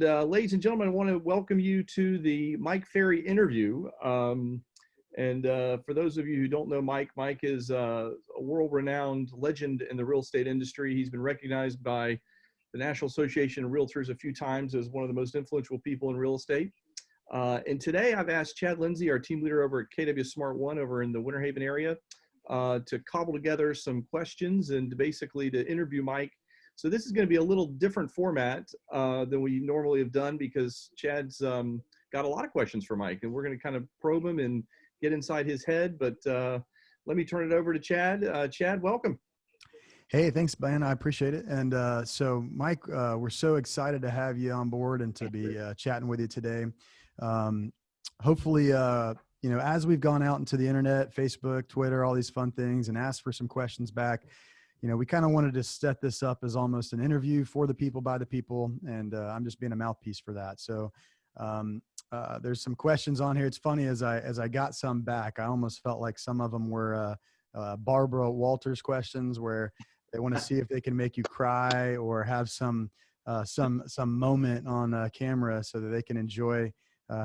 Ladies and gentlemen, I want to welcome you to the Mike Ferry interview. For those of you who don't know Mike, Mike is a world-renowned legend in the real estate industry. He's been recognized by the National Association of Realtors a few times as one of the most influential people in real estate. And today I've asked Chad Lindsay, our team leader over at KW Smart One over in the Winter Haven area, to cobble together some questions and basically to interview Mike. So this is going to be a little different format than we normally have done because Chad's got a lot of questions for Mike, and we're going to kind of probe him and get inside his head. But let me turn it over to Chad. Chad, welcome. Hey, thanks, Ben. I appreciate it. And so, Mike, we're so excited to have you on board and to be chatting with you today. Hopefully, as we've gone out into the internet, Facebook, Twitter, all these fun things, and asked for some questions back, we kind of wanted to set this up as almost an interview for the people by the people, and I'm just being a mouthpiece for that. So there's some questions on here. It's funny, as I got some back, I almost felt like some of them were Barbara Walters questions, where they want to see if they can make you cry or have some moment on camera so that they can enjoy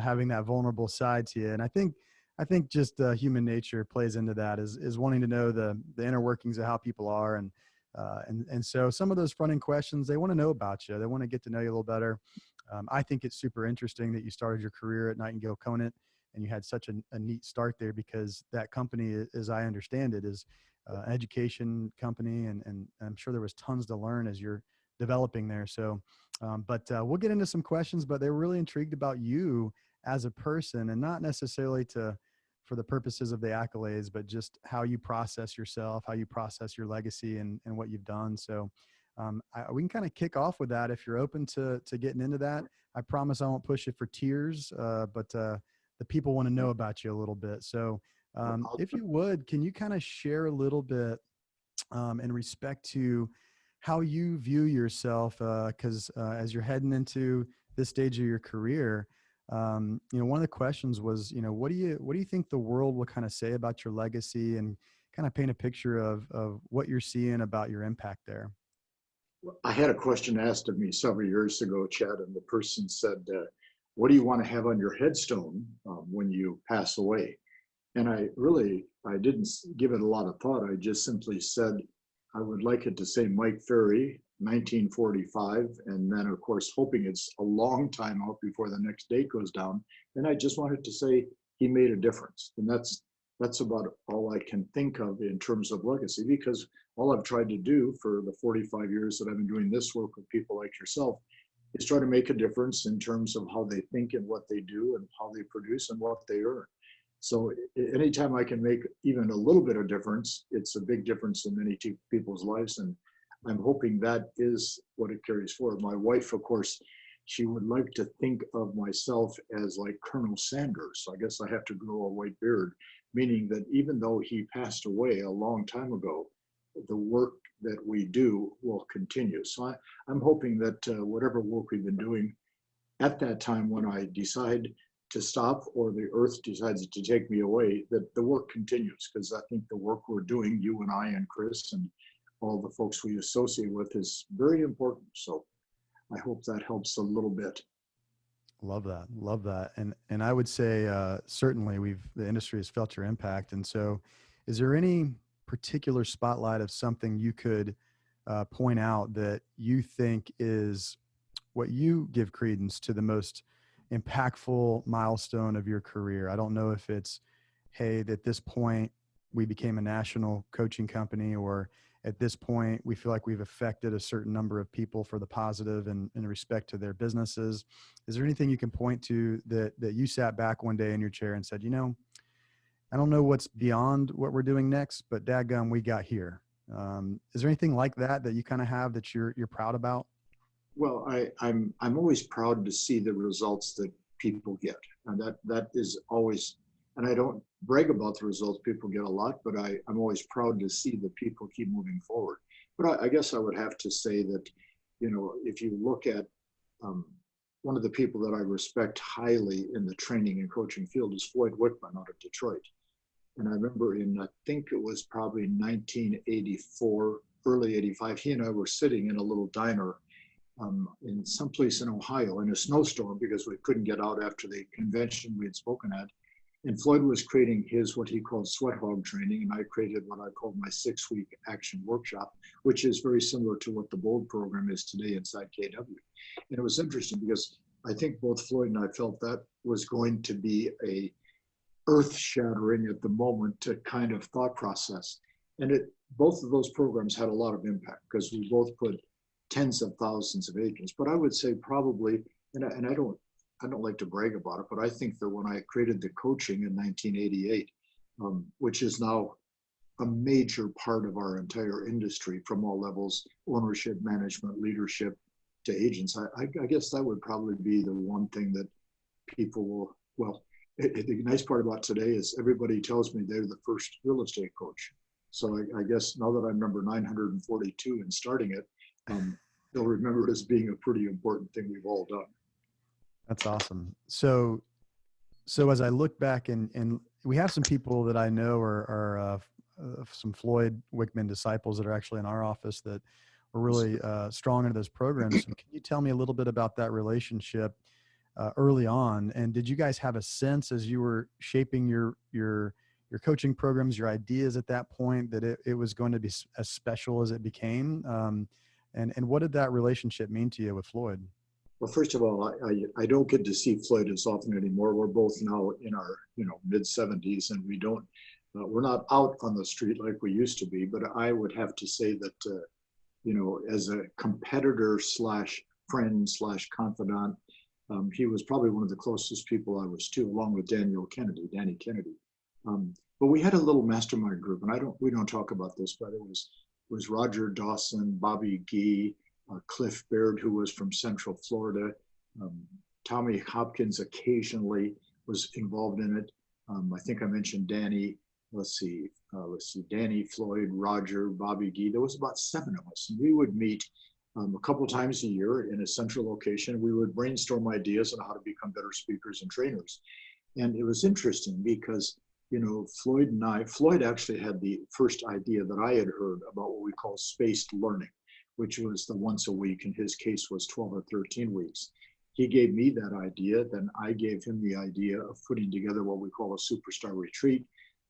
having that vulnerable side to you. And I think just human nature plays into that, is wanting to know the inner workings of how people are. And so some of those front-end questions, they want to know about you. They want to get to know you a little better. I think it's super interesting that you started your career at Nightingale Conant, and you had such a neat start there, because that company, as I understand it, is an education company, and I'm sure there was tons to learn as you're developing there. So, but we'll get into some questions, but they're really intrigued about you as a person, and not necessarily for the purposes of the accolades, but just how you process yourself, how you process your legacy and what you've done. So we can kind of kick off with that if you're open to getting into that. I promise I won't push it for tears, but the people want to know about you a little bit. So if you would, can you kind of share a little bit in respect to how you view yourself? Because as you're heading into this stage of your career, one of the questions was, what do you think the world will kind of say about your legacy, and kind of paint a picture of what you're seeing about your impact there? I had a question asked of me several years ago, Chad, and the person said, what do you want to have on your headstone when you pass away? And I didn't give it a lot of thought. I just simply said, I would like it to say Mike Ferry, 1945, and then, of course, hoping it's a long time out before the next date goes down. And I just wanted to say he made a difference. And that's about all I can think of in terms of legacy, because all I've tried to do for the 45 years that I've been doing this work with people like yourself is try to make a difference in terms of how they think and what they do and how they produce and what they earn. So anytime I can make even a little bit of difference, it's a big difference in many people's lives. And I'm hoping that is what it carries forward. My wife, of course, she would like to think of myself as like Colonel Sanders. So I guess I have to grow a white beard, meaning that even though he passed away a long time ago, the work that we do will continue. So I'm hoping that whatever work we've been doing at that time when I decide to stop, or the earth decides to take me away, that the work continues, because I think the work we're doing, you and I and Chris and all the folks we associate with, is very important. So I hope that helps a little bit. Love that. And I would say certainly the industry has felt your impact. And so is there any particular spotlight of something you could point out that you think is what you give credence to, the most impactful milestone of your career? I don't know if it's, hey, at this point we became a national coaching company, or at this point we feel like we've affected a certain number of people for the positive and in respect to their businesses. Is there anything you can point to that you sat back one day in your chair and said, I don't know what's beyond what we're doing next, but dadgum, we got here? Is there anything like that you kind of have that you're proud about? Well, I'm always proud to see the results that people get, and that is always. And I don't brag about the results people get a lot, but I'm always proud to see that people keep moving forward. But I guess I would have to say that, if you look at one of the people that I respect highly in the training and coaching field is Floyd Wickman out of Detroit. And I remember I think it was probably 1984, early 85, he and I were sitting in a little diner in some place in Ohio in a snowstorm because we couldn't get out after the convention we had spoken at. And Floyd was creating his, what he called sweat hog training, and I created what I called my 6-week action workshop, which is very similar to what the BOLD program is today inside KW. And it was interesting because I think both Floyd and I felt that was going to be a earth-shattering at the moment to kind of thought process. And both of those programs had a lot of impact because we both put tens of thousands of agents. But I would say probably, and I don't like to brag about it, but I think that when I created the coaching in 1988, which is now a major part of our entire industry from all levels, ownership, management, leadership to agents, I guess that would probably be the one thing that people will, well, the nice part about today is everybody tells me they're the first real estate coach. So I guess now that I'm number 942 and starting it, they'll remember it as being a pretty important thing we've all done. That's awesome. So as I look back and we have some people that I know are some Floyd Wickman disciples that are actually in our office that were really strong into those programs. So can you tell me a little bit about that relationship early on? And did you guys have a sense as you were shaping your coaching programs, your ideas at that point, that it was going to be as special as it became? And what did that relationship mean to you with Floyd? Well, first of all, I don't get to see Floyd as often anymore. We're both now in our mid 70s, and we're not out on the street like we used to be. But I would have to say that as a competitor slash friend slash confidant, he was probably one of the closest people I was to, along with Danny Kennedy. But we had a little mastermind group, and we don't talk about this, but it was Roger Dawson, Bobby Gee, Cliff Baird, who was from Central Florida. Tommy Hopkins occasionally was involved in it. I think I mentioned Danny. Let's see, Danny, Floyd, Roger, Bobby Gee. There was about 7 of us, and we would meet a couple times a year in a central location. We would brainstorm ideas on how to become better speakers and trainers. And it was interesting because Floyd actually had the first idea that I had heard about what we call spaced learning, which was the once a week. In his case was 12 or 13 weeks. He gave me that idea. Then I gave him the idea of putting together what we call a superstar retreat,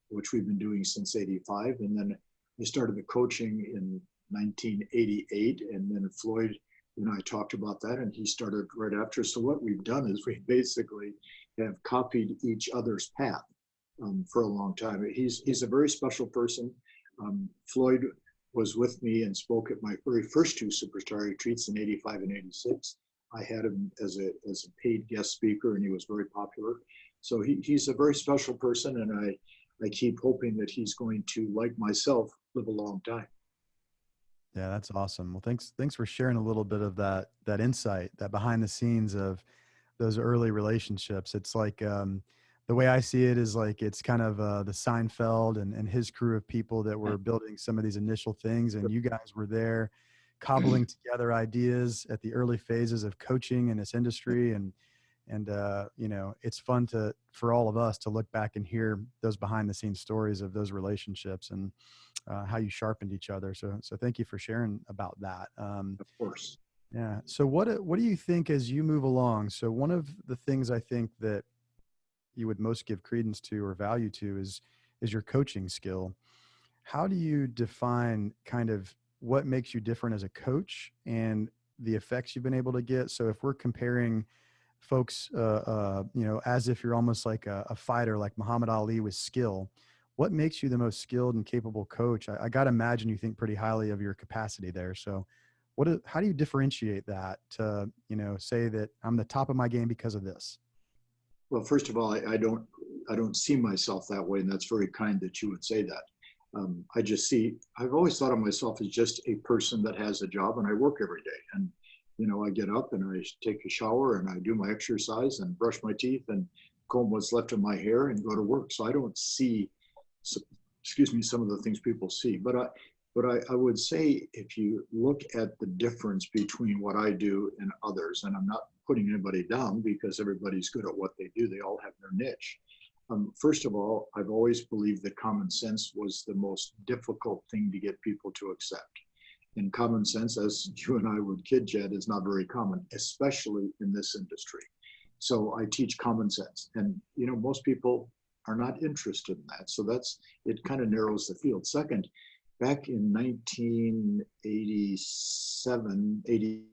which we've been doing since 85. And then I started the coaching in 1988. And then Floyd and I talked about that, and he started right after. So what we've done is we basically have copied each other's path for a long time. He's a very special person. Floyd was with me and spoke at my very first 2 superstar retreats in 85 and 86. I had him as a paid guest speaker, and he was very popular. So he's a very special person, and I keep hoping that he's going to, like myself, live a long time. Yeah, that's awesome. Well, thanks for sharing a little bit of that insight, that behind the scenes of those early relationships. It's like the way I see it is like it's kind of the Seinfeld and his crew of people that were building some of these initial things, and you guys were there cobbling together ideas at the early phases of coaching in this industry. And it's fun for all of us to look back and hear those behind the scenes stories of those relationships and how you sharpened each other. So thank you for sharing about that. Of course. Yeah. So what do you think as you move along? So one of the things I think that you would most give credence to or value to is your coaching skill. How do you define kind of what makes you different as a coach and the effects you've been able to get? So if we're comparing folks, as if you're almost like a fighter, like Muhammad Ali with skill, what makes you the most skilled and capable coach? I got to imagine you think pretty highly of your capacity there. So how do you differentiate that to, say that I'm the top of my game because of this? Well, first of all, I don't see myself that way, and that's very kind that you would say that. I've always thought of myself as just a person that has a job, and I work every day. And, I get up and I take a shower and I do my exercise and brush my teeth and comb what's left of my hair and go to work. So I don't see, some of the things people see. But I would say if you look at the difference between what I do and others, and I'm not putting anybody down because everybody's good at what they do. They all have their niche. First of all, I've always believed that common sense was the most difficult thing to get people to accept. And common sense, as you and I would kid, Jed, is not very common, especially in this industry. So I teach common sense. And, most people are not interested in that. So it kind of narrows the field. Second, back in 1987, 80,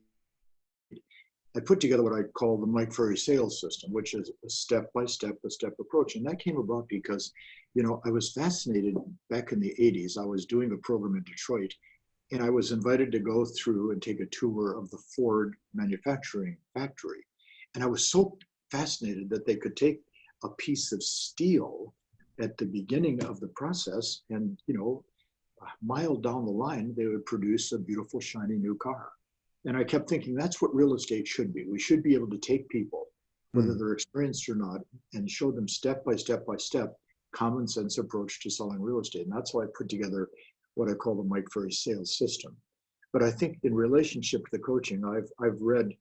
I put together what I call the Mike Ferry sales system, which is a step-by-step approach. And that came about because, I was fascinated back in the 80s. I was doing a program in Detroit, and I was invited to go through and take a tour of the Ford manufacturing factory. And I was so fascinated that they could take a piece of steel at the beginning of the process and, a mile down the line, they would produce a beautiful, shiny new car. And I kept thinking that's what real estate should be. We should be able to take people, whether they're experienced or not, and show them step by step, common sense approach to selling real estate. And that's why I put together what I call the Mike Ferry sales system. But I think in relationship to the coaching, I've read,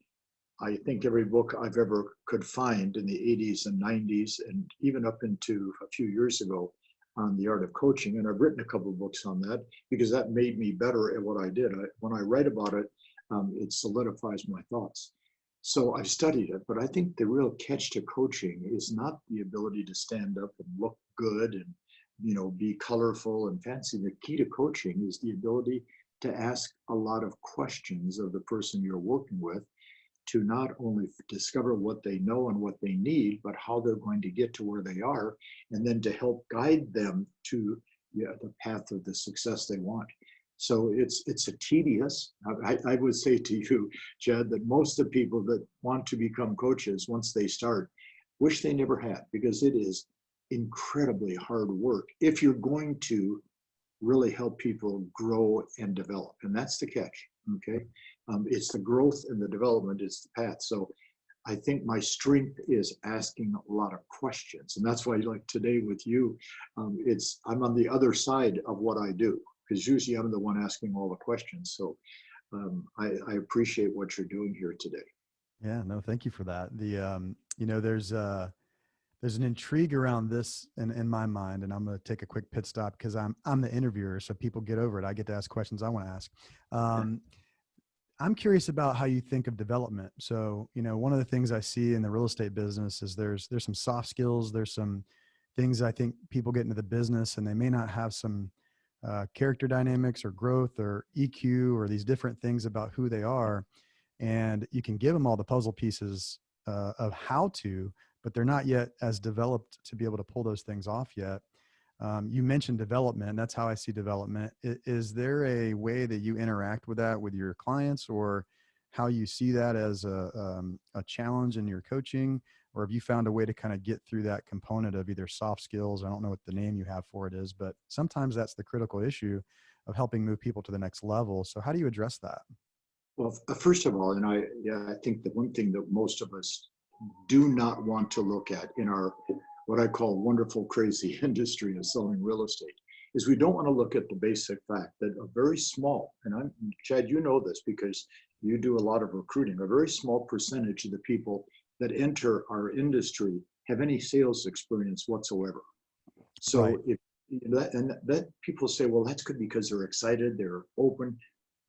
I think, every book I've ever could find in the 80s and 90s, and even up into a few years ago on the art of coaching. And I've written a couple of books on that because that made me better at what I did. When I write about it, it solidifies my thoughts. So I've studied it, but I think the real catch to coaching is not the ability to stand up and look good and, be colorful and fancy. The key to coaching is the ability to ask a lot of questions of the person you're working with, to not only discover what they know and what they need, but how they're going to get to where they are, and then to help guide them to the path of the success they want. So it's a tedious, I would say to you, Jed, that most of the people that want to become coaches, once they start, wish they never had, because it is incredibly hard work if you're going to really help people grow and develop. And that's the catch, okay? It's the growth and the development is the path. So I think my strength is asking a lot of questions. And that's why, like today with you, I'm on the other side of what I do, because usually I'm the one asking all the questions. So I appreciate what you're doing here today. Yeah, no, thank you for that. There's an intrigue around this in my mind, and I'm going to take a quick pit stop because I'm the interviewer, so people get over it. I get to ask questions I want to ask. I'm curious about how you think of development. So, one of the things I see in the real estate business is there's some soft skills. There's some things I think people get into the business and they may not have some character dynamics or growth or EQ or these different things about who they are. And you can give them all the puzzle pieces of how to, but they're not yet as developed to be able to pull those things off yet. You mentioned development. That's how I see development. Is there a way that you interact with that with your clients, or how you see that as a challenge in your coaching? Or have you found a way to kind of get through that component of either soft skills? I don't know what the name you have for it is, but sometimes that's the critical issue of helping move people to the next level. So how do you address that? Well, first of all, and I think the one thing that most of us do not want to look at in our, what I call wonderful, crazy industry of selling real estate, is we don't want to look at the basic fact that a very small, and Chad, you know this because you do a lot of recruiting, a very small percentage of the people that enter our industry have any sales experience whatsoever. So Right. if that people say, well, that's good because they're excited, they're open.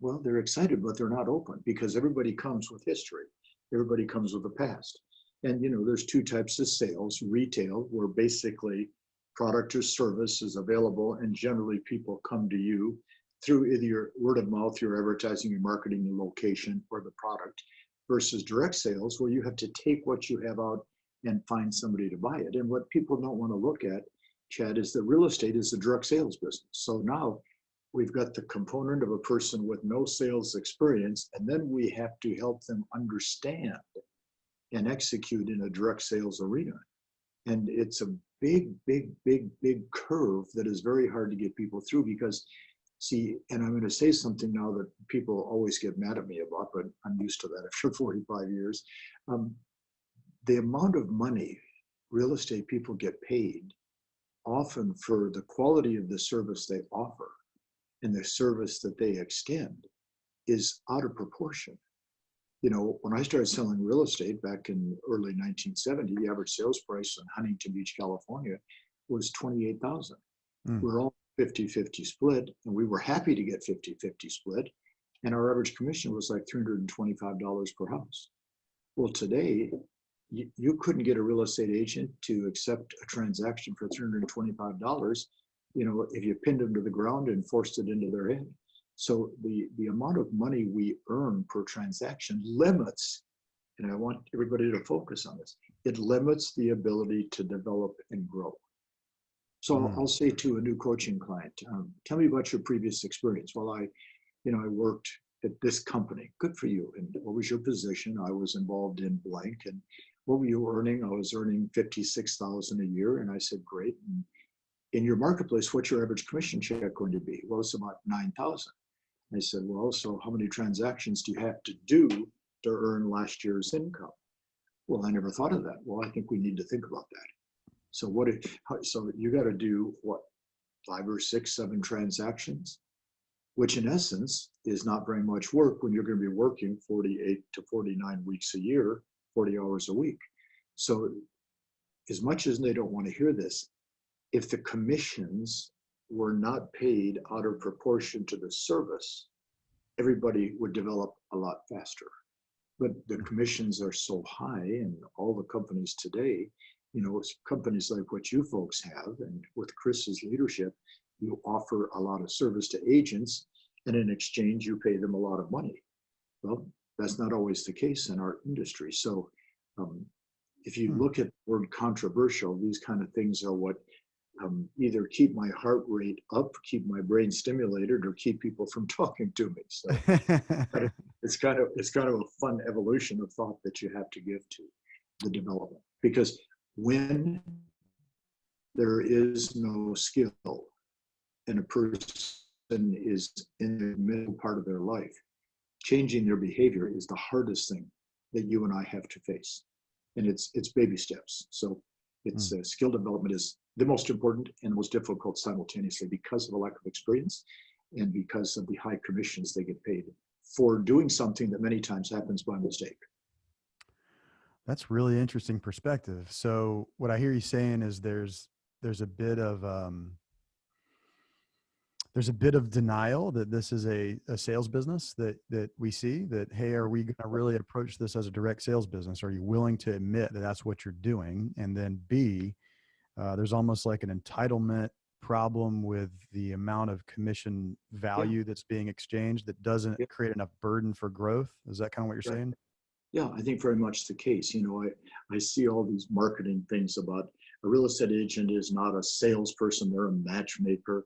Well, they're excited, but they're not open because everybody comes with history. Everybody comes with a past. And, there's two types of sales: retail, where basically product or service is available, and generally people come to you through either your word of mouth, your advertising, your marketing, your location, or the product, versus direct sales, where you have to take what you have out and find somebody to buy it. And what people don't want to look at, Chad, is that real estate is a direct sales business. So now we've got the component of a person with no sales experience, and then we have to help them understand and execute in a direct sales arena. And it's a big, big, big, big curve that is very hard to get people through because, see, and I'm going to say something now that people always get mad at me about, but I'm used to that after 45 years. The amount of money real estate people get paid often for the quality of the service they offer and the service that they extend is out of proportion. When I started selling real estate back in early 1970, the average sales price in Huntington Beach, California was $28,000. We're all 50-50 split, and we were happy to get 50-50 split. and our average commission was like $325 per house. Well, today, you couldn't get a real estate agent to accept a transaction for $325, if you pinned them to the ground and forced it into their head. So the amount of money we earn per transaction limits, and I want everybody to focus on this, it limits the ability to develop and grow. So I'll say to a new coaching client, tell me about your previous experience. Well, I worked at this company. Good for you. And what was your position? I was involved in blank. And what were you earning? I was earning $56,000 a year. And I said, great. And in your marketplace, what's your average commission check going to be? Well, it's about $9,000. I said, well, so how many transactions do you have to do to earn last year's income? Well, I never thought of that. Well, I think we need to think about that. So so you got to do what, 5 or 6, 7 transactions, which in essence is not very much work when you're going to be working 48 to 49 weeks a year, 40 hours a week. So as much as they don't want to hear this, if the commissions were not paid out of proportion to the service, everybody would develop a lot faster. But the commissions are so high, and all the companies today, companies like what you folks have, and with Chris's leadership, you offer a lot of service to agents, and in exchange, you pay them a lot of money. Well, that's not always the case in our industry. So if you look at the word controversial, these kind of things are what either keep my heart rate up, keep my brain stimulated, or keep people from talking to me. So it's kind of a fun evolution of thought that you have to give to the development. Because when there is no skill and a person is in the middle part of their life, changing their behavior is the hardest thing that you and I have to face. And it's baby steps. So it's skill development is the most important and most difficult simultaneously because of a lack of experience and because of the high commissions they get paid for doing something that many times happens by mistake. That's really interesting perspective. So what I hear you saying is there's a bit of denial that this is a sales business that we see, that, hey, are we going to really approach this as a direct sales business? Are you willing to admit that that's what you're doing? And then B, there's almost like an entitlement problem with the amount of commission value that's being exchanged that doesn't create enough burden for growth. Is that kind of what you're saying? Yeah, I think very much the case. I see all these marketing things about a real estate agent is not a salesperson, they're a matchmaker.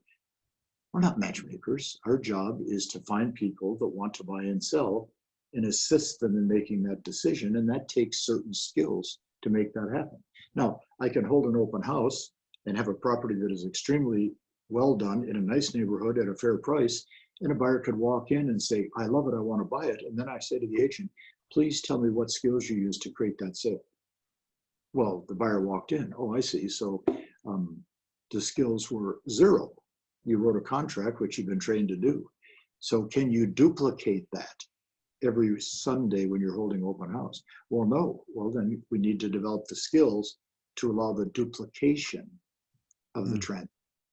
We're not matchmakers. Our job is to find people that want to buy and sell and assist them in making that decision. And that takes certain skills to make that happen. Now, I can hold an open house and have a property that is extremely well done in a nice neighborhood at a fair price. And a buyer could walk in and say, I love it, I want to buy it. And then I say to the agent, please tell me what skills you use to create that sale. Well, the buyer walked in. Oh, I see. So the skills were zero. You wrote a contract, which you've been trained to do. So can you duplicate that every Sunday when you're holding open house? Well, no. Well, then we need to develop the skills to allow the duplication of the trend,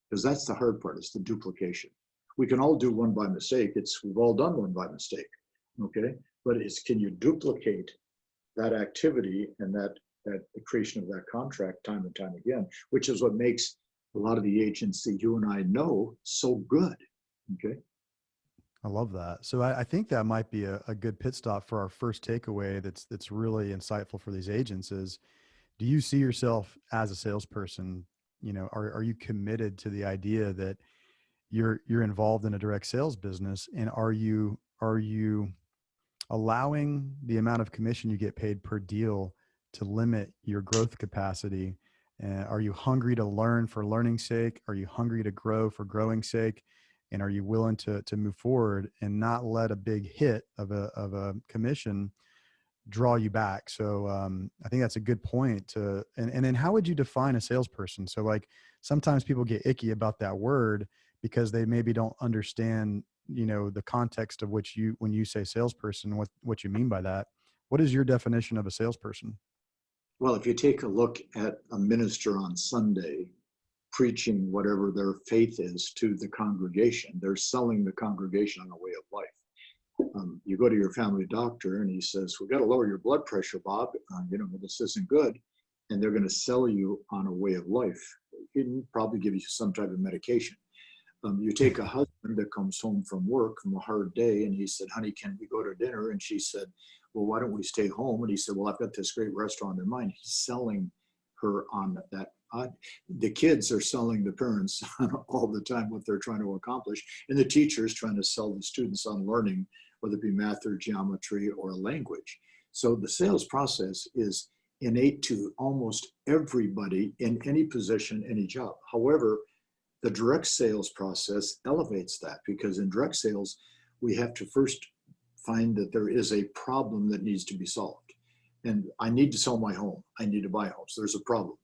because that's the hard part, is the duplication. We can all do one by mistake. We've all done one by mistake, okay? But can you duplicate that activity and that the creation of that contract time and time again, which is what makes a lot of the agents that you and I know so good, okay? I love that. So I think that might be a good pit stop for our first takeaway that's really insightful for these agents is, do you see yourself as a salesperson? Are you committed to the idea that you're involved in a direct sales business, and are you allowing the amount of commission you get paid per deal to limit your growth capacity? Are you hungry to learn for learning's sake? Are you hungry to grow for growing's sake? And are you willing to move forward and not let a big hit of a commission draw you back? So I think that's a good point. And then how would you define a salesperson? So like sometimes people get icky about that word because they maybe don't understand, the context of which when you say salesperson, what you mean by that. What is your definition of a salesperson? Well, if you take a look at a minister on Sunday preaching whatever their faith is to the congregation, they're selling the congregation on a way of life. You go to your family doctor and he says, "We've got to lower your blood pressure, Bob. This isn't good." And they're going to sell you on a way of life. He'd probably give you some type of medication. You take a husband that comes home from work from a hard day and he said, "Honey, can we go to dinner?" And she said, "Well, why don't we stay home?" And he said, "Well, I've got this great restaurant in mind." He's selling her on that. The kids are selling the parents all the time what they're trying to accomplish. And the teachers trying to sell the students on learning, whether it be math or geometry or a language. So the sales process is innate to almost everybody in any position, any job. However, the direct sales process elevates that, because in direct sales, we have to first find that there is a problem that needs to be solved. And I need to sell my home. I need to buy homes. There's a problem.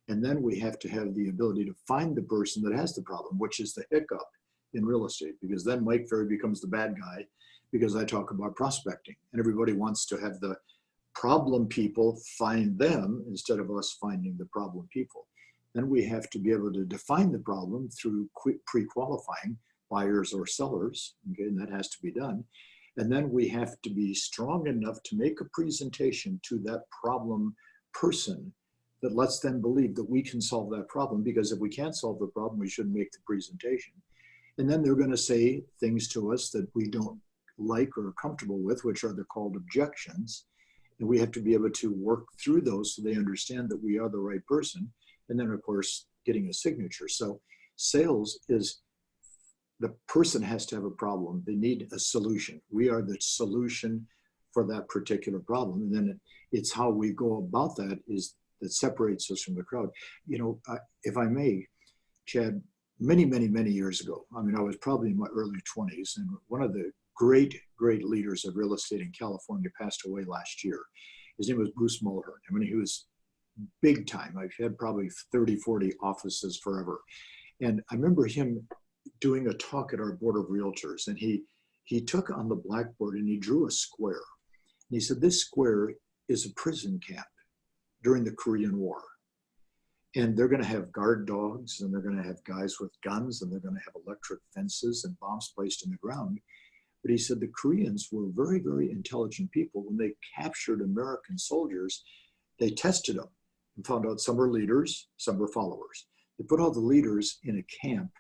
And then we have to have the ability to find the person that has the problem, which is the hiccup in real estate, because then Mike Ferry becomes the bad guy because I talk about prospecting and everybody wants to have the problem people find them instead of us finding the problem people. Then we have to be able to define the problem through pre-qualifying buyers or sellers, okay, and that has to be done. And then we have to be strong enough to make a presentation to that problem person that lets them believe that we can solve that problem, because if we can't solve the problem, we shouldn't make the presentation. And then they're going to say things to us that we don't like or are comfortable with, which are called objections. And we have to be able to work through those so they understand that we are the right person. And then, of course, getting a signature. So sales is, the person has to have a problem. They need a solution. We are the solution for that particular problem. And then it's how we go about that that separates us from the crowd. If I may, Chad, many, many, many years ago, I was probably in my early 20s, and one of the great leaders of real estate in California passed away last year. His name was Bruce Mulhern. He was big time. I've had probably 30, 40 offices forever. And I remember him doing a talk at our board of realtors, and he took on the blackboard and he drew a square. And he said, "This square is a prison camp during the Korean War. And they're going to have guard dogs, and they're going to have guys with guns, and they're going to have electric fences and bombs placed in the ground." But he said the Koreans were very, very intelligent people. When they captured American soldiers, they tested them and found out some were leaders, some were followers. They put all the leaders in a camp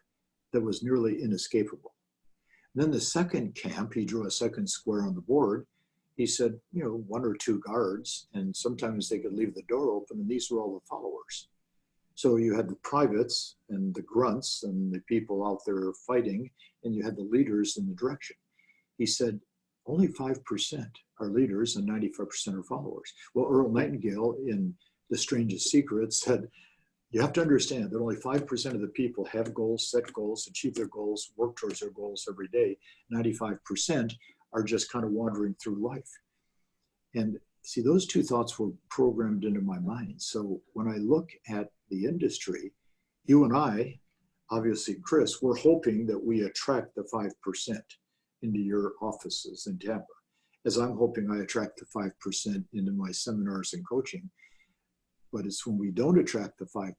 that was nearly inescapable. And then the second camp, he drew a second square on the board. He said, one or two guards, and sometimes they could leave the door open, and these were all the followers. So you had the privates and the grunts and the people out there fighting, and you had the leaders in the direction. He said, only 5% are leaders and 95% are followers. Well, Earl Nightingale in The Strangest Secret said, you have to understand that only 5% of the people have goals, set goals, achieve their goals, work towards their goals every day. 95% are just kind of wandering through life. And see, those two thoughts were programmed into my mind. So when I look at the industry, you and I, obviously Chris, we're hoping that we attract the 5% into your offices in Tampa, as I'm hoping I attract the 5% into my seminars and coaching. But it's when we don't attract the 5%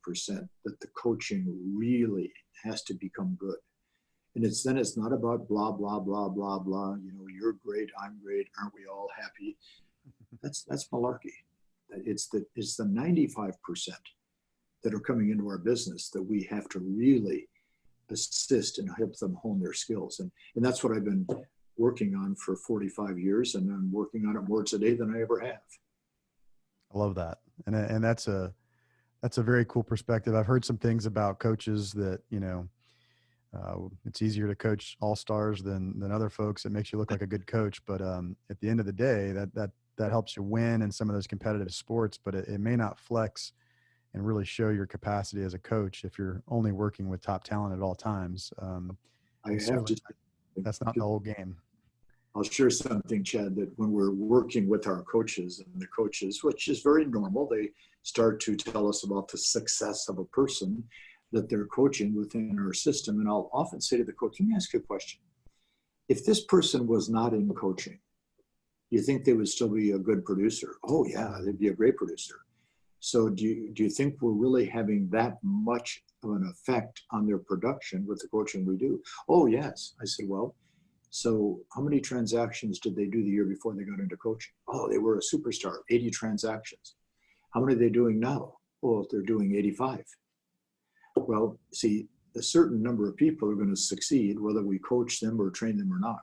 that the coaching really has to become good. And it's not about blah, blah, blah, blah, blah. You're great, I'm great, aren't we all happy? That's malarkey. It's the 95% that are coming into our business that we have to really assist and help them hone their skills. And that's what I've been working on for 45 years, and I'm working on it more today than I ever have. I love that. And that's a very cool perspective. I've heard some things about coaches that, it's easier to coach all-stars than other folks. It makes you look like a good coach. But at the end of the day, that helps you win in some of those competitive sports, but it may not flex and really show your capacity as a coach if you're only working with top talent at all times. That's not the whole game. I'll share something, Chad, that when we're working with our coaches, and the coaches, which is very normal, they start to tell us about the success of a person that they're coaching within our system. And I'll often say to the coach, let me ask you a question. If this person was not in coaching, you think they would still be a good producer? Oh yeah, they'd be a great producer. So do you think we're really having that much of an effect on their production with the coaching we do? Oh yes. I said, well, So how many transactions did they do the year before they got into coaching? Oh, they were a superstar, 80 transactions. How many are they doing now? Oh, they're doing 85. Well, see, a certain number of people are going to succeed whether we coach them or train them or not.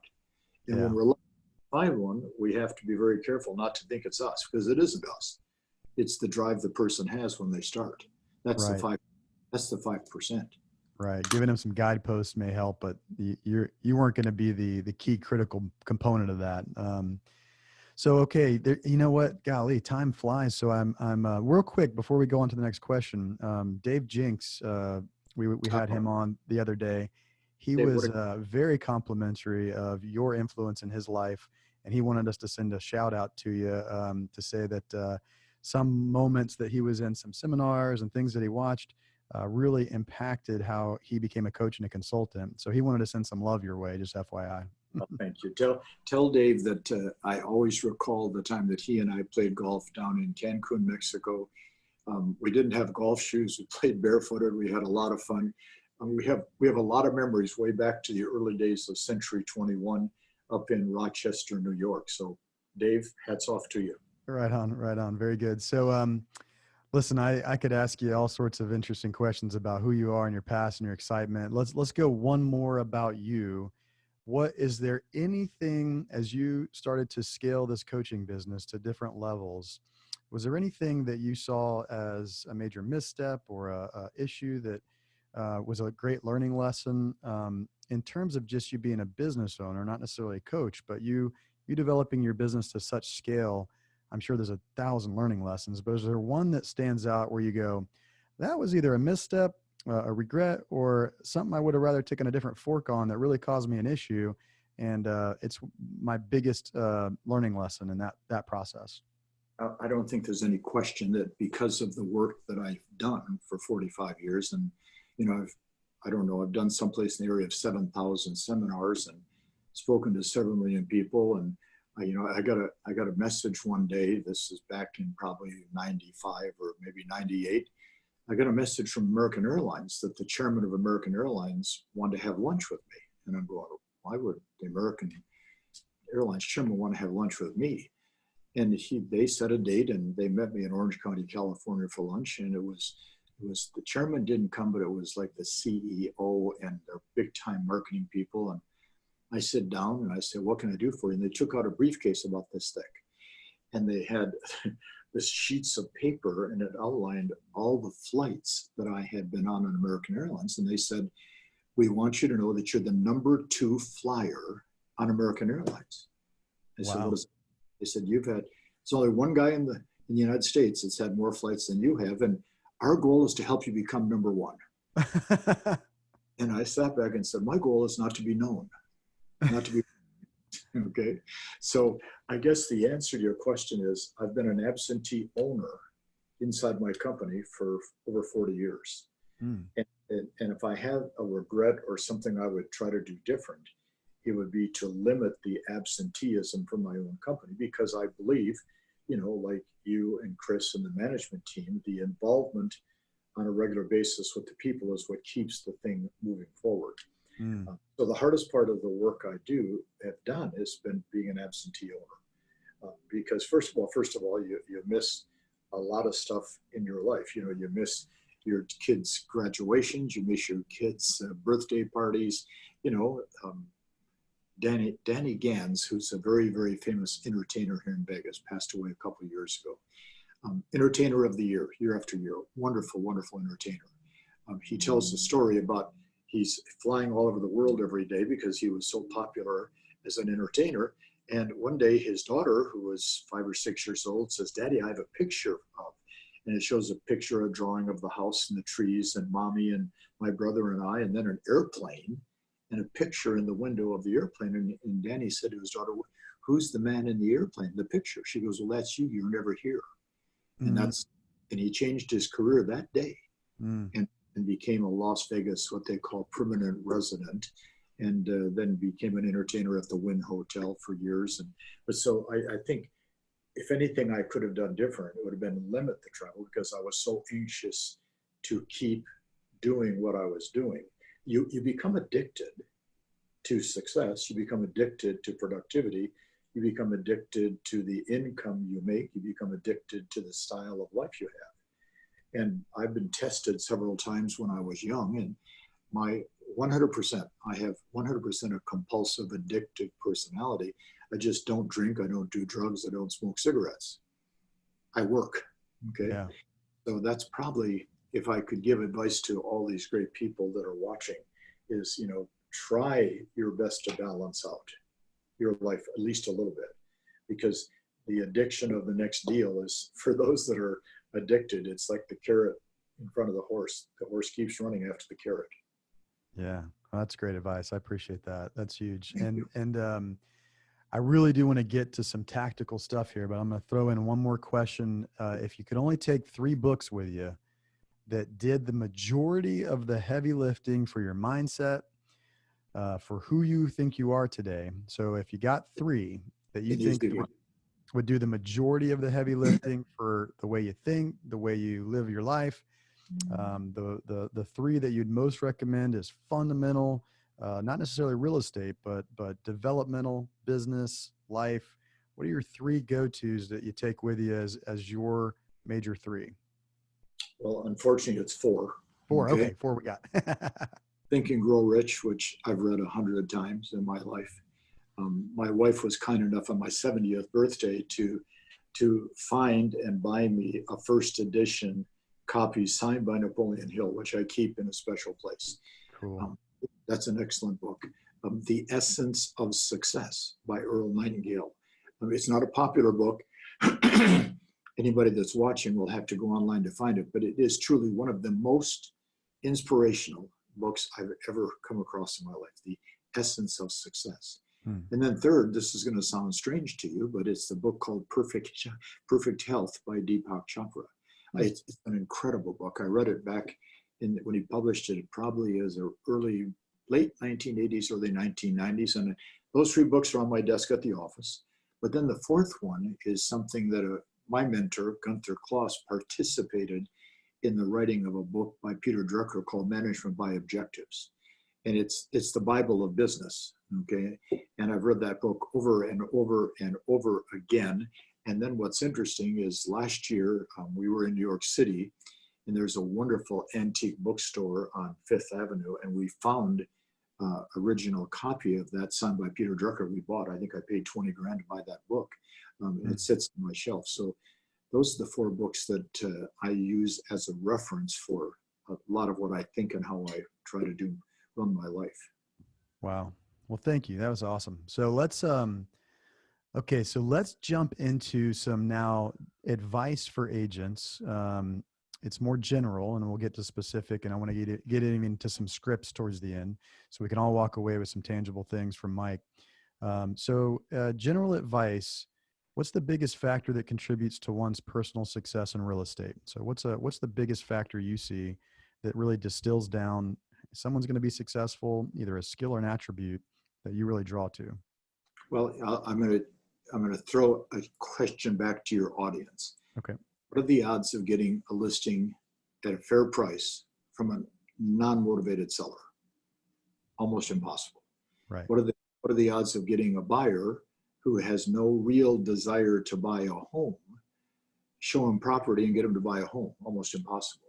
And Yeah. when we're looking to find one, we have to be very careful not to think it's us, because it isn't us. It's the drive the person has when they start. That's Right. the 5. That's the 5%. Right. Giving them some guideposts may help, but you weren't going to be the key critical component of that. So, okay, there, you know what? Golly, time flies. So I'm real quick before we go on to the next question. Dave Jinks, we had him on the other day. He Dave, was very complimentary of your influence in his life, and he wanted us to send a shout out to you to say that some moments that he was in, some seminars and things that he watched really impacted how he became a coach and a consultant. So he wanted to send some love your way, just FYI. Oh, thank you. Tell Dave that I always recall the time that he and I played golf down in Cancun, Mexico. We didn't have golf shoes. We played barefooted. We had a lot of fun. We have a lot of memories way back to the early days of Century 21 up in Rochester, New York. So Dave, hats off to you. Right on, right on. Very good. So listen, I could ask you all sorts of interesting questions about who you are and your past and your excitement. Let's go one more about you. What is there anything as you started to scale this coaching business to different levels? Was there anything that you saw as a major misstep or a issue that was a great learning lesson in terms of just you being a business owner, not necessarily a coach, but you developing your business to such scale? I'm sure there's 1,000 learning lessons, but is there one that stands out where you go, that was either a misstep, a regret, or something I would have rather taken a different fork on that really caused me an issue, and it's my biggest learning lesson in that process? I don't think there's any question that because of the work that I've done for 45 years, and I've done someplace in the area of 7,000 seminars and spoken to several million people, and I got a message one day. This is back in probably 95 or maybe 98. I got a message from American Airlines that the chairman of American Airlines wanted to have lunch with me. And I'm going, why would the American Airlines chairman want to have lunch with me? And they set a date and they met me in Orange County, California for lunch. And it was the chairman didn't come, but it was like the CEO and their big time marketing people. And I sit down and I said, what can I do for you? And they took out a briefcase about this thick. And they had this sheets of paper, and it outlined all the flights that I had been on American Airlines. And they said, we want you to know that you're the number 2 flyer on American Airlines. I said, what is it? They said, it's only one guy in the United States that's had more flights than you have. And our goal is to help you become number 1. And I sat back and said, my goal is not to be known, not to be okay. So I guess the answer to your question is I've been an absentee owner inside my company for over 40 years. And if I have a regret or something I would try to do different, it would be to limit the absenteeism from my own company, because I believe, like you and Chris and the management team, the involvement on a regular basis with the people is what keeps the thing moving forward. So the hardest part of the work I have done has been being an absentee owner, because first of all, you miss a lot of stuff in your life. You miss your kids' graduations, you miss your kids' birthday parties. Danny Gans, who's a very, very famous entertainer here in Vegas, passed away a couple of years ago. Entertainer of the year after year, wonderful, wonderful entertainer. He tells the story about he's flying all over the world every day because he was so popular as an entertainer. And one day his daughter, who was 5 or 6 years old, says, Daddy, I have a picture of, and it shows a drawing of the house and the trees and mommy and my brother and I, and then an airplane and a picture in the window of the airplane. And Danny said to his daughter, who's the man in the airplane, the picture? She goes, well, that's you. You're never here. And he changed his career that day. And became a Las Vegas, what they call permanent resident, and then became an entertainer at the Wynn Hotel for years. But so I think if anything I could have done different, it would have been limit the travel, because I was so anxious to keep doing what I was doing. You become addicted to success. You become addicted to productivity. You become addicted to the income you make. You become addicted to the style of life you have. And I've been tested several times when I was young, and my 100%, I have 100% a compulsive, addictive personality. I just don't drink. I don't do drugs. I don't smoke cigarettes. I work. Okay. Yeah. So that's probably, if I could give advice to all these great people that are watching, is, try your best to balance out your life at least a little bit, because the addiction of the next deal is, for those that are addicted, it's like the carrot in front of the horse. The horse keeps running after the carrot. Yeah. Well, that's great advice. I appreciate that. That's huge. And I really do want to get to some tactical stuff here, but I'm going to throw in one more question. If you could only take 3 books with you that did the majority of the heavy lifting for your mindset, for who you think you are today. So if you got 3 that you think would do the majority of the heavy lifting for the way you think, the way you live your life, the 3 that you'd most recommend is fundamental, not necessarily real estate, but developmental, business, life. What are your 3 go-tos that you take with you as your major 3? Well, unfortunately, it's 4. 4. Okay. 4 we got. Think and Grow Rich, which I've read 100 times in my life. My wife was kind enough on my 70th birthday to find and buy me a first edition copy signed by Napoleon Hill, which I keep in a special place. Cool. That's an excellent book. The Essence of Success by Earl Nightingale. It's not a popular book. Anybody that's watching will have to go online to find it, but it is truly one of the most inspirational books I've ever come across in my life, The Essence of Success. And then third, this is going to sound strange to you, but it's the book called Perfect Health by Deepak Chopra. It's an incredible book. I read it back when he published it, probably as late 1980s, early 1990s. And those 3 books are on my desk at the office. But then the 4th one is something that my mentor, Gunther Kloss, participated in the writing of a book by Peter Drucker called Management by Objectives. And it's the Bible of business, okay? And I've read that book over and over and over again. And then what's interesting is last year, we were in New York City, and there's a wonderful antique bookstore on Fifth Avenue, and we found original copy of that signed by Peter Drucker we bought. I think I paid 20 grand to buy that book. And it sits on my shelf. So those are the 4 books that I use as a reference for a lot of what I think and how I try to run my life. Wow. Well, thank you. That was awesome. So let's jump into some now advice for agents. It's more general, and we'll get to specific, and I want to get into some scripts towards the end so we can all walk away with some tangible things from Mike. General advice, what's the biggest factor that contributes to one's personal success in real estate? So what's the biggest factor you see that really distills down someone's going to be successful, either a skill or an attribute that you really draw to? Well, I'm going to throw a question back to your audience. Okay. What are the odds of getting a listing at a fair price from a non-motivated seller? Almost impossible. Right. What are the odds of getting a buyer who has no real desire to buy a home, show them property and get them to buy a home? Almost impossible.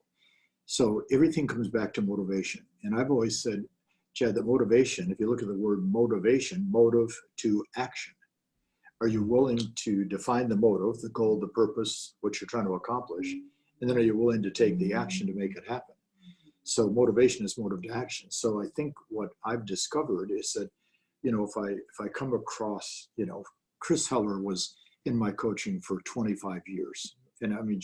So everything comes back to motivation. And I've always said, Chad, that motivation, if you look at the word motivation, motive to action. Are you willing to define the motive, the goal, the purpose, what you're trying to accomplish? And then are you willing to take the action to make it happen? So motivation is motive to action. So I think what I've discovered is that, if I come across, Chris Heller was in my coaching for 25 years. And I mean,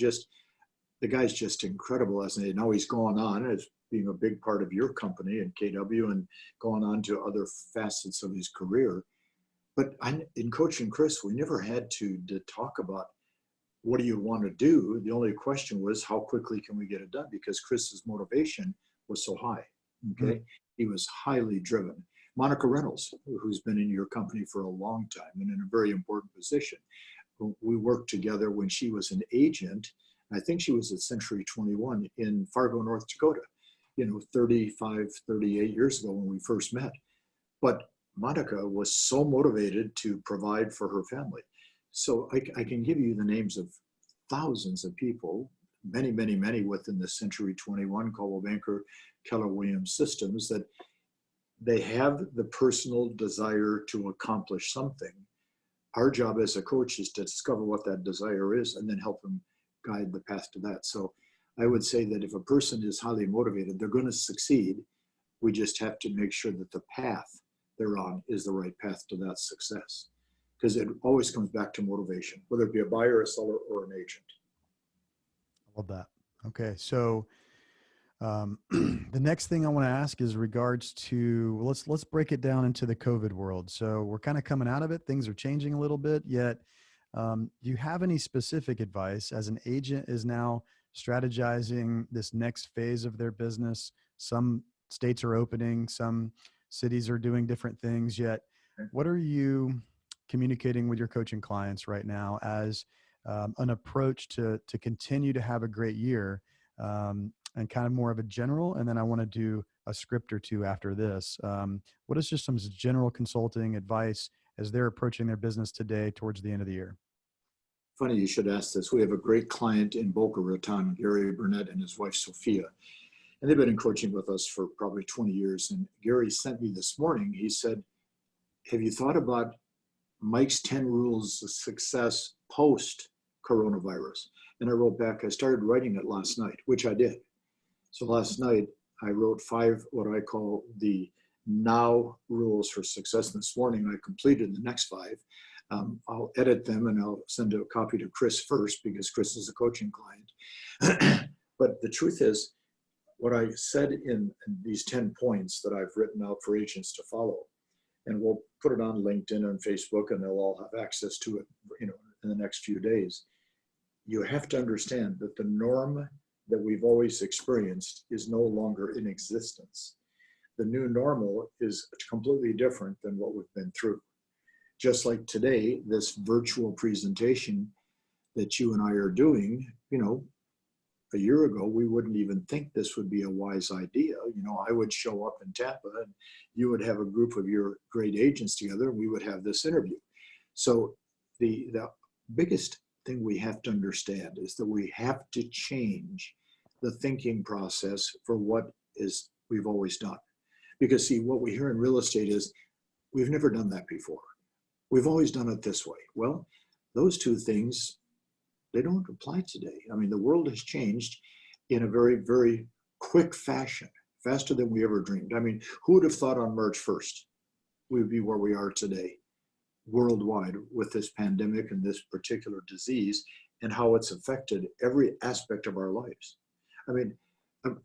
the guy's just incredible. Now he's gone on as being a big part of your company and KW and gone on to other facets of his career. But in coaching Chris, we never had to talk about what do you want to do. The only question was how quickly can we get it done? Because Chris's motivation was so high. Okay, He was highly driven. Monica Reynolds, who's been in your company for a long time and in a very important position, we worked together when she was an agent. I think she was at Century 21 in Fargo, North Dakota, 35, 38 years ago when we first met. But Monica was so motivated to provide for her family. So I can give you the names of thousands of people, many, many, many within the Century 21, Coldwell Banker, Keller Williams systems, that they have the personal desire to accomplish something. Our job as a coach is to discover what that desire is and then help them guide the path to that. So I would say that if a person is highly motivated, they're going to succeed. We just have to make sure that the path they're on is the right path to that success. Because it always comes back to motivation, whether it be a buyer, a seller, or an agent. I love that. Okay. So the next thing I want to ask is regards to, let's break it down into the COVID world. So we're kind of coming out of it. Things are changing a little bit, yet do you have any specific advice as an agent is now strategizing this next phase of their business? Some states are opening, some cities are doing different things, yet what are you communicating with your coaching clients right now as an approach to continue to have a great year, and kind of more of a general, and then I want to do a script or two after this. What is just some general consulting advice as they're approaching their business today towards the end of the year? Funny you should ask this. We have a great client in Boca Raton, Gary Burnett and his wife, Sophia. And they've been in coaching with us for probably 20 years. And Gary sent me this morning, he said, have you thought about Mike's 10 rules of success post coronavirus? And I wrote back, I started writing it last night, which I did. So last night I wrote 5, what I call the now rules for success. And this morning I completed the next 5. I'll edit them and I'll send a copy to Chris first because Chris is a coaching client. But the truth is, what I said in these 10 points that I've written out for agents to follow, and we'll put it on LinkedIn and Facebook, and they'll all have access to it, in the next few days. You have to understand that the norm that we've always experienced is no longer in existence. The new normal is completely different than what we've been through. Just like today, this virtual presentation that you and I are doing, a year ago, we wouldn't even think this would be a wise idea. I would show up in Tampa and you would have a group of your great agents together and we would have this interview. So the biggest thing we have to understand is that we have to change the thinking process for what is we've always done. Because see, what we hear in real estate is we've never done that before. We've always done it this way. Well, those two things, they don't apply today. I mean, the world has changed in a very, very quick fashion, faster than we ever dreamed. I mean, who would have thought on March 1st we would be where we are today worldwide with this pandemic and this particular disease and how it's affected every aspect of our lives. I mean,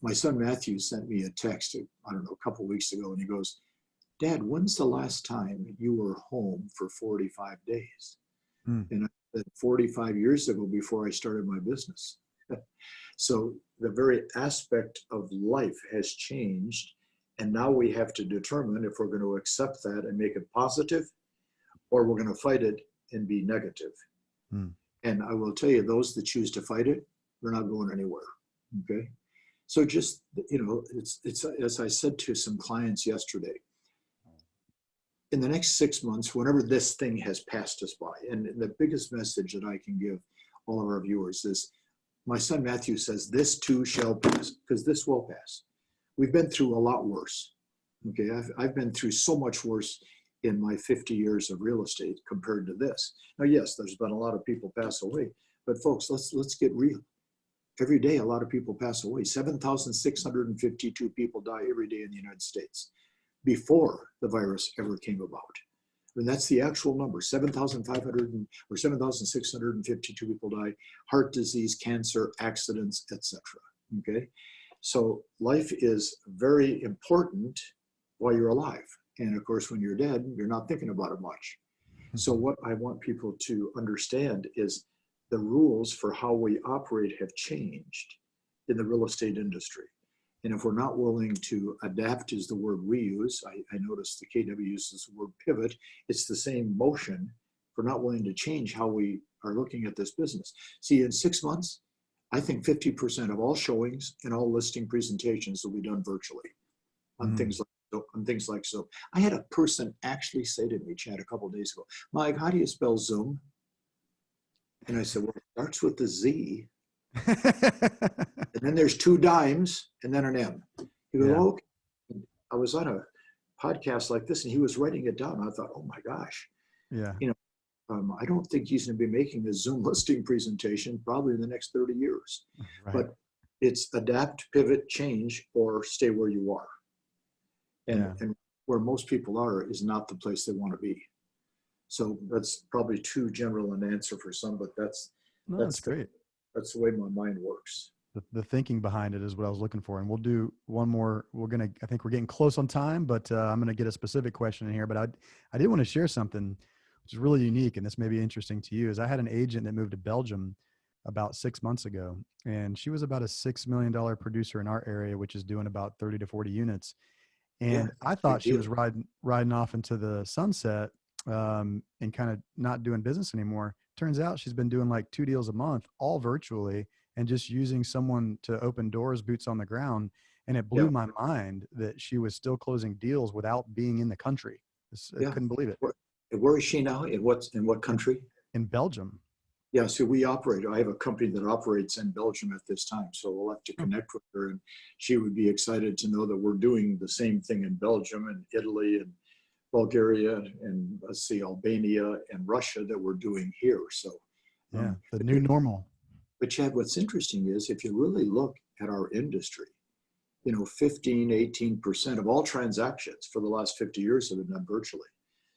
my son Matthew sent me a text, I don't know, a couple of weeks ago, and he goes, Dad, when's the last time you were home for 45 days? And I said, 45 years ago before I started my business. So the very aspect of life has changed. And now we have to determine if we're going to accept that and make it positive, or we're going to fight it and be negative. And I will tell you, those that choose to fight it, they're not going anywhere. Okay. So just, it's as I said to some clients yesterday, in the next 6 months, whenever this thing has passed us by, and the biggest message that I can give all of our viewers is, my son Matthew says, this too shall pass, because this will pass. We've been through a lot worse. Okay, I've been through so much worse in my 50 years of real estate compared to this. Now, yes, there's been a lot of people pass away, but folks, let's get real. Every day, a lot of people pass away. 7,652 people die every day in the United States before the virus ever came about. And that's the actual number, 7,500 or 7,652 people die, heart disease, cancer, accidents, etc. Okay, so life is very important while you're alive. And of course, when you're dead, you're not thinking about it much. So what I want people to understand is the rules for how we operate have changed in the real estate industry. And if we're not willing to adapt, is the word we use. I noticed the KW uses the word pivot. It's the same motion. If we're not willing to change how we are looking at this business. See, in 6 months, I think 50% of all showings and all listing presentations will be done virtually on things like soap and things like soap. I had a person actually say to me, Chad, a couple of days ago, Mike, how do you spell Zoom? And I said, well, it starts with the Z, and then there's 2 dimes, and then an M. He goes, Yeah. oh, okay. I was on a podcast like this, and he was writing it down. I thought, oh my gosh, Yeah. I don't think he's going to be making a Zoom listing presentation probably in the next 30 years. Right. But it's adapt, pivot, change, or stay where you are. And where most people are is not the place they want to be. So that's probably too general an answer for some, but that's great. That's the way my mind works. The thinking behind it is what I was looking for. And we'll do one more. I think we're getting close on time, but I'm going to get a specific question in here. But I did want to share something which is really unique, and this may be interesting to you. Is I had an agent that moved to Belgium about 6 months ago, and she was about a $6 million producer in our area, which is doing about 30 to 40 units. And I thought she was riding off into the sunset and kind of not doing business anymore. Turns out she's been doing like 2 deals a month, all virtually, and just using someone to open doors, boots on the ground. And it blew my mind that she was still closing deals without being in the country. I couldn't believe it. Where is she now? In what country? In Belgium. Yeah, so I have a company that operates in Belgium at this time, so we'll have to connect with her, and she would be excited to know that we're doing the same thing in Belgium and Italy and Bulgaria and Albania and Russia that we're doing here. So the new normal. But Chad, what's interesting is if you really look at our industry, 15, 18% of all transactions for the last 50 years have been done virtually.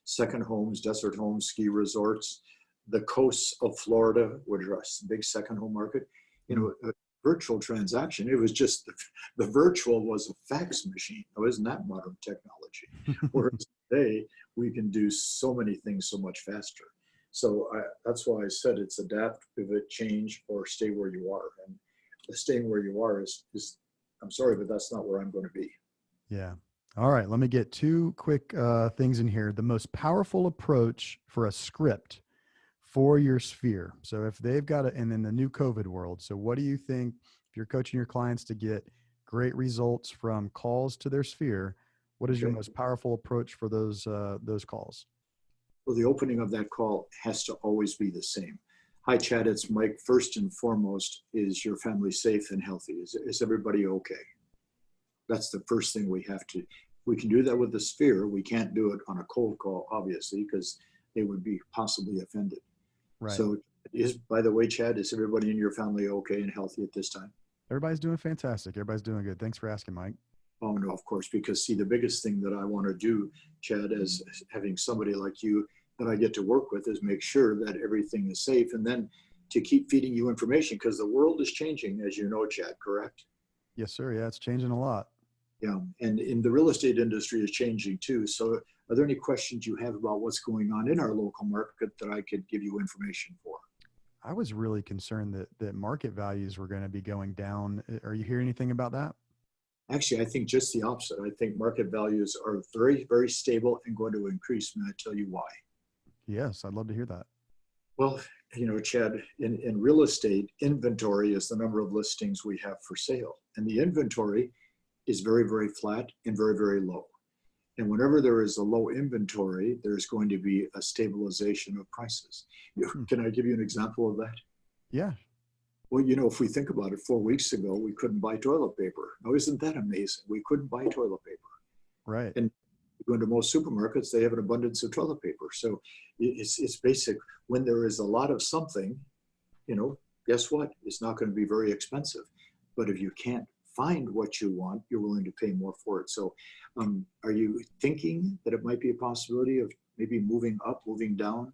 Second homes, desert homes, ski resorts, the coasts of Florida, which are a big second home market, a virtual transaction. It was just the virtual was a fax machine. Oh, isn't that modern technology? Whereas today we can do so many things so much faster. So that's why I said it's adapt, pivot, change, or stay where you are. And staying where you are is I'm sorry, but that's not where I'm going to be. Yeah. All right. Let me get 2 quick things in here. The most powerful approach for a script for your sphere. So if they've got and in the new COVID world, so what do you think if you're coaching your clients to get great results from calls to their sphere? What is your most powerful approach for those calls? Well, the opening of that call has to always be the same. Hi, Chad, it's Mike. First and foremost, is your family safe and healthy? Is everybody okay? That's the first thing we have to. We can do that with the sphere. We can't do it on a cold call, obviously, because they would be possibly offended. Right. So by the way, Chad, is everybody in your family okay and healthy at this time? Everybody's doing fantastic. Everybody's doing good. Thanks for asking, Mike. Oh, no, of course, because see, the biggest thing that I want to do, Chad, as having somebody like you that I get to work with is make sure that everything is safe, and then to keep feeding you information because the world is changing, as you know, Chad, correct? Yes, sir. Yeah, it's changing a lot. Yeah, and in the real estate industry is changing too. So are there any questions you have about what's going on in our local market that I could give you information for? I was really concerned that market values were going to be going down. Are you hearing anything about that? Actually, I think just the opposite. I think market values are very, very stable and going to increase. May I tell you why? Yes, I'd love to hear that. Well, Chad, in real estate, inventory is the number of listings we have for sale. And the inventory is very, very flat and very, very low. And whenever there is a low inventory, there's going to be a stabilization of prices. Can I give you an example of that? Yeah. Well, if we think about it, 4 weeks ago, we couldn't buy toilet paper. Now, isn't that amazing? We couldn't buy toilet paper. Right. And you go into most supermarkets, they have an abundance of toilet paper. So it's basic. When there is a lot of something, guess what? It's not going to be very expensive. But if you can't find what you want, you're willing to pay more for it. So are you thinking that it might be a possibility of maybe moving up, moving down,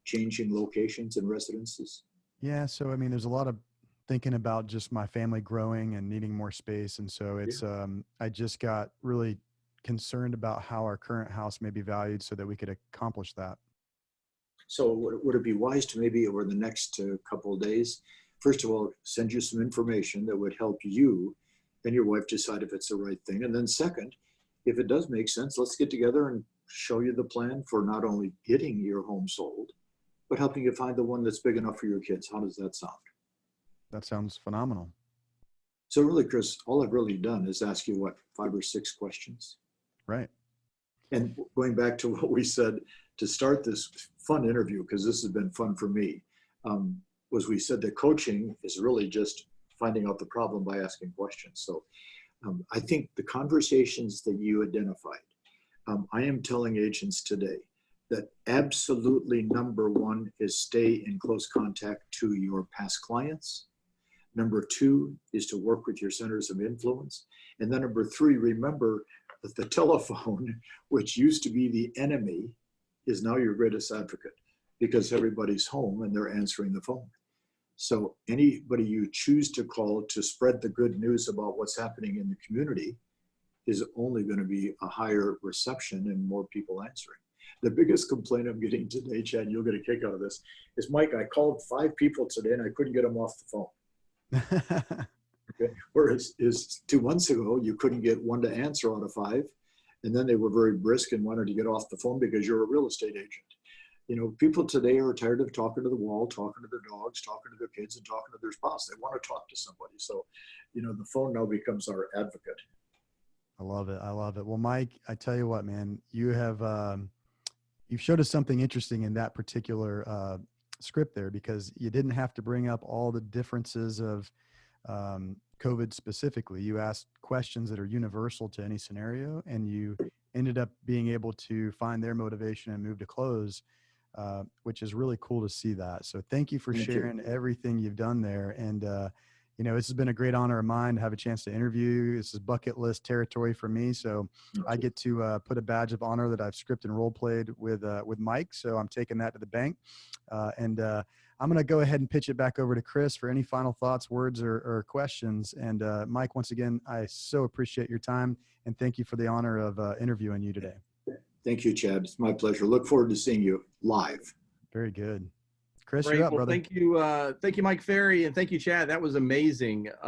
changing locations and residences? Yeah. So, I mean, there's a lot of thinking about just my family growing and needing more space. And so it's, I just got really concerned about how our current house may be valued so that we could accomplish that. So would it be wise to maybe over the next couple of days, first of all, send you some information that would help you and your wife decide if it's the right thing. And then second, if it does make sense, let's get together and show you the plan for not only getting your home sold, but helping you find the one that's big enough for your kids. How does that sound? That sounds phenomenal. So really, Chris, all I've really done is ask you 5 or 6 questions. Right. And going back to what we said to start this fun interview, because this has been fun for me, was we said that coaching is really just finding out the problem by asking questions. So I think the conversations that you identified, I am telling agents today that absolutely number one is stay in close contact to your past clients. Number two is to work with your centers of influence. And then number three, remember that the telephone, which used to be the enemy, is now your greatest advocate because everybody's home and they're answering the phone. So anybody you choose to call to spread the good news about what's happening in the community is only going to be a higher reception and more people answering. The biggest complaint I'm getting today, Chad, you'll get a kick out of this, is Mike, I called 5 people today and I couldn't get them off the phone. Okay. Whereas 2 months ago, you couldn't get 1 to answer out of 5. And then they were very brisk and wanted to get off the phone because you're a real estate agent. You know, people today are tired of talking to the wall, talking to their dogs, talking to their kids, and talking to their spouse. They want to talk to somebody. So, you know, the phone now becomes our advocate. I love it. I love it. Well, Mike, I tell you what, man, you have, you've showed us something interesting in that particular script there, because you didn't have to bring up all the differences of COVID specifically. You asked questions that are universal to any scenario, and you ended up being able to find their motivation and move to close, which is really cool to see that. So thank you for sharing everything you've done there. And, you know, this has been a great honor of mine to have a chance to interview you. This is bucket list territory for me. So I get to put a badge of honor that I've scripted and role played with Mike. So I'm taking that to the bank. And I'm going to go ahead and pitch it back over to Chris for any final thoughts, words, or questions. And Mike, once again, I so appreciate your time, and thank you for the honor of interviewing you today. Thank you, Chad. It's my pleasure. Look forward to seeing you live. Very good. Chris, Great. you're up, well, brother. thank you, Mike Ferry, and thank you, Chad. That was amazing.